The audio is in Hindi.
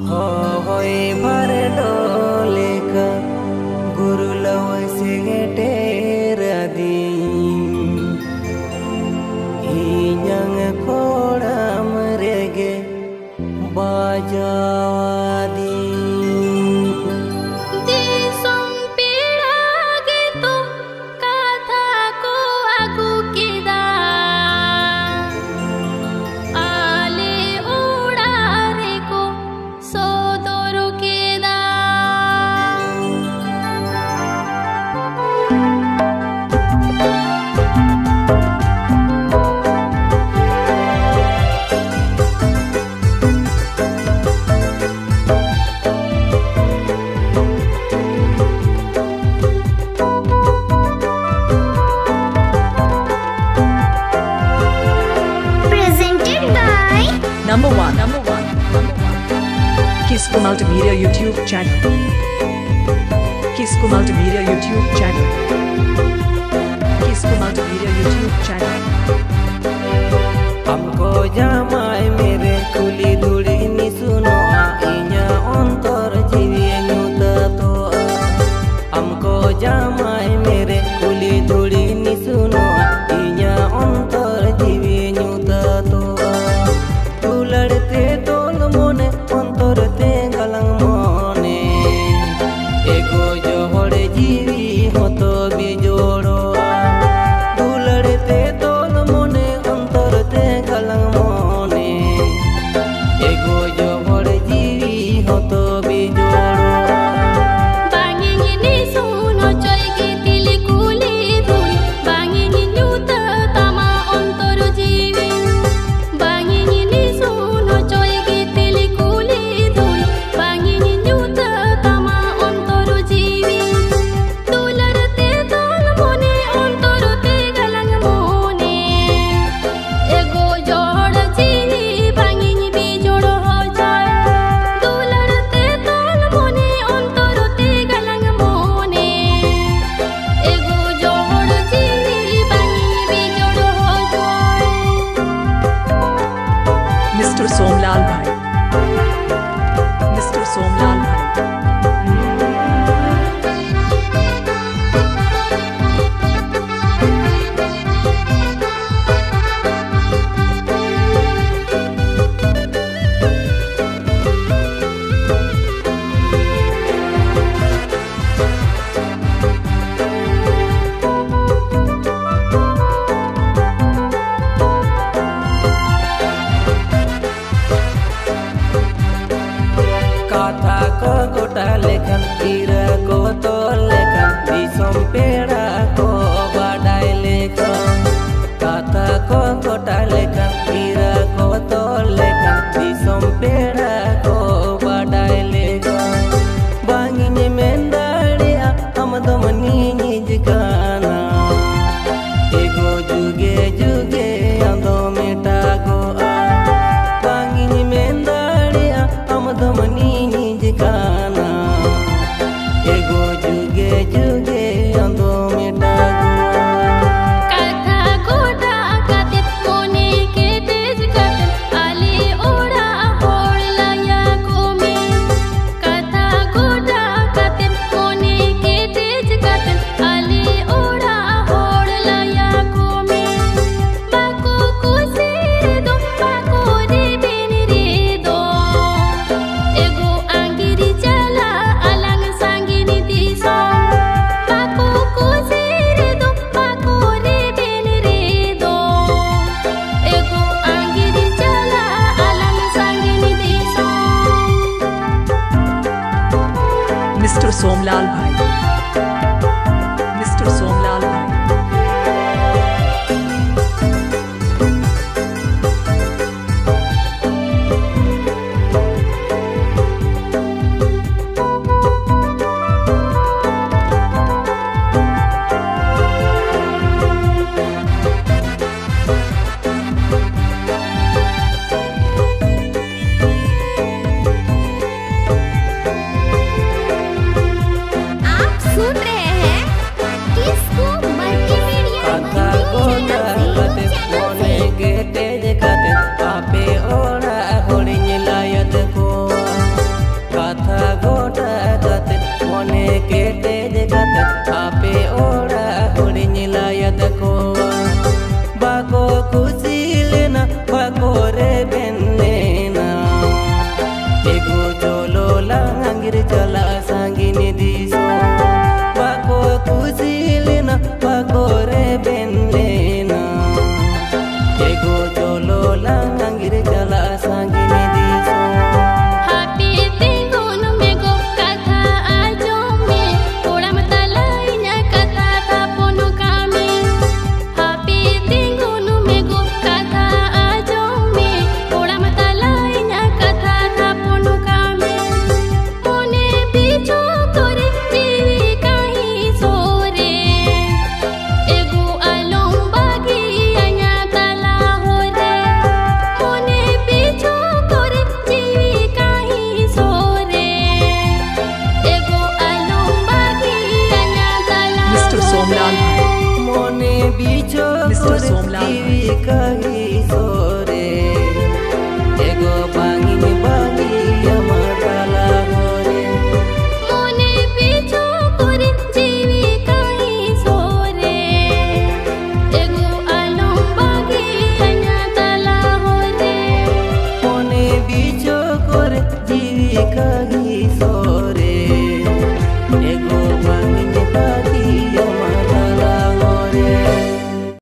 होय भर डोले का गुरु लव से टेर दी इन्यांग कोड़म रेगे बाजावादी Number one. Kisco Multimedia YouTube channel. Kisco Multimedia YouTube channel. Kisco Multimedia YouTube channel. हमको जमाए मेरे कुली धुड़ी नि सुनो इन्या अंतर जीवी नुता तो हमको जमाए मेरे कुली धुड़ी नि सुनो इन्या अंतर जीवी नुता तो तू लड़ते तोल मोने अंतर ते गलंग मोने एगो जोहर जीवी हो तो बिजोड़ो तू लड़ते तोल मोने अंतर ते गलंग मोने एगो जोहर जीवी हो तो बिजोड़ो Mr. Somlal Bhai. Mr. Somlal Bhai. को गोटा लेखन कीरा को तो लेखन दिसम पेड़ा को बाडाई लेखन कथा को गोटा लेखन कीरा को तो लेखन दिसम पेड़ा को बाडाई लेखन बांगिने मेंदाड़िया हम दमनी निजकाना एगो जुगे जुगे अंदो मेटा को बांगिने मेंदाड़िया हम दमनी गाना एगो जुगे जुगे अंदो मेटा कथा गोटा काते कोने के तेज कतन आली ओड़ा होड़ लाया कोमे कथा गोटा काते कोने के तेज कतन आली ओड़ा होड़ लाया कोमे बाको कुसे दो बाको रे बेन रे दो एगो चला अलंग संगिनी दिसो बाको कुसे रे दो बाको रे बेन रे दो एगो अंगिरी चला अलंग संगिनी दिसो Mr. Somlal Bhai. Mr. Somlal Bhai. आ করে জীবিকা